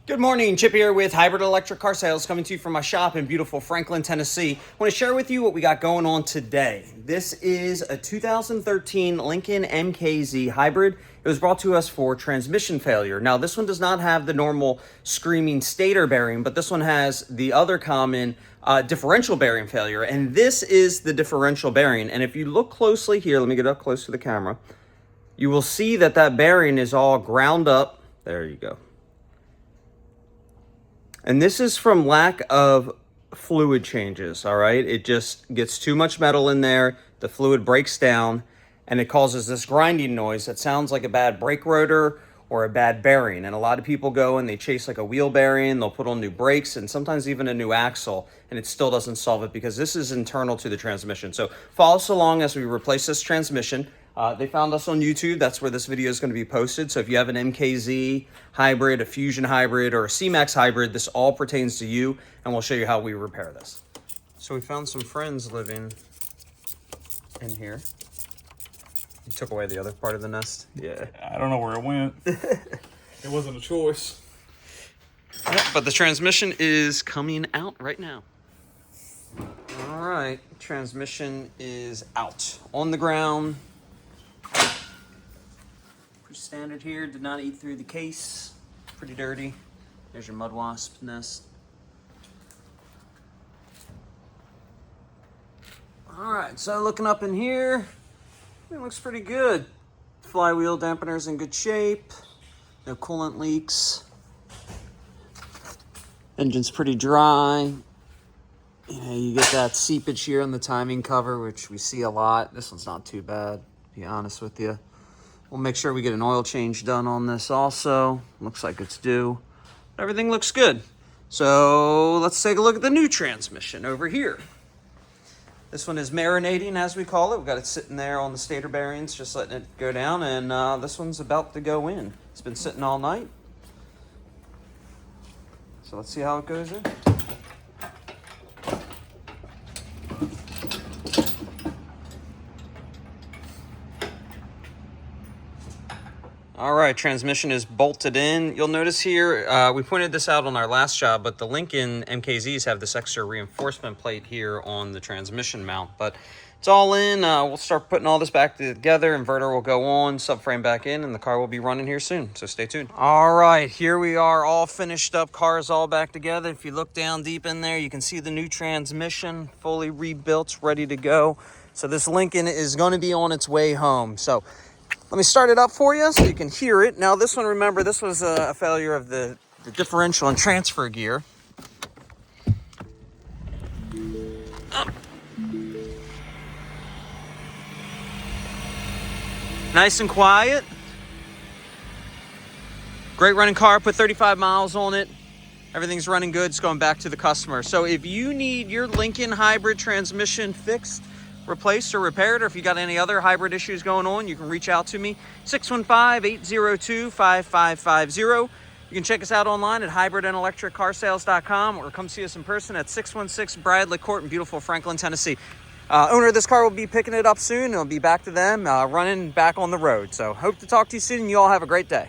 Good morning, Chip here with Hybrid Electric Car Sales, coming to you from my shop in beautiful Franklin, Tennessee. I want to share with you what we got going on today. This is a 2013 Lincoln MKZ Hybrid. It was brought to us for transmission failure. Now, this one does not have the normal screaming stator bearing, but this one has the other common differential bearing failure, and this is the differential bearing. And if you look closely here, let me get up close to the camera, you will see that that bearing is all ground up. There you go. And this is from lack of fluid changes, all right? It just gets too much metal in there, the fluid breaks down, and it causes this grinding noise that sounds like a bad brake rotor or a bad bearing. And a lot of people go and they chase like a wheel bearing, they'll put on new brakes and sometimes even a new axle, and it still doesn't solve it because this is internal to the transmission. So follow us along as we replace this transmission. They found us on YouTube. That's where this video is going to be posted. So if you have an MKZ hybrid, a Fusion hybrid, or a C-Max hybrid, this all pertains to you, and we'll show you how we repair this. So we found some friends living in here. You took away the other part of the nest? Yeah. I don't know where it went. It wasn't a choice. Yep, but the transmission is coming out right now. All right, transmission is out on the ground. Standard here, did not eat through the case. Pretty dirty. There's your mud wasp nest. Alright, so looking up in here, it looks pretty good. Flywheel dampener's in good shape. No coolant leaks. Engine's pretty dry. You know, you get that seepage here on the timing cover, which we see a lot. This one's not too bad, to be honest with you. We'll make sure we get an oil change done on this also. Looks like it's due. Everything looks good. So let's take a look at the new transmission over here. This one is marinating, as we call it. We've got it sitting there on the stator bearings, just letting it go down, and this one's about to go in. It's been sitting all night. So let's see how it goes in. All right, transmission is bolted in. You'll notice here, we pointed this out on our last job, but the Lincoln MKZs have this extra reinforcement plate here on the transmission mount, but it's all in. We'll start putting all this back together. Inverter will go on, subframe back in, and the car will be running here soon, so stay tuned. All right, here we are, all finished up, car's all back together. If you look down deep in there, you can see the new transmission, fully rebuilt, ready to go. So this Lincoln is gonna be on its way home. So let me start it up for you so you can hear it. Now this one, remember, this was a failure of the differential and transfer gear. Nice and quiet. Great running car, put 35 miles on it. Everything's running good, it's going back to the customer. So if you need your Lincoln hybrid transmission fixed, replaced, or repaired, or if you got any other hybrid issues going on, you can reach out to me, 615-802-5550. You can check us out online at hybridandelectriccarsales.com, or come see us in person at 616 Bradley Court in beautiful Franklin, Tennessee. Owner of this car will be picking it up soon. It'll be back to them, running back on the road. So hope to talk to you soon, and you all have a great day.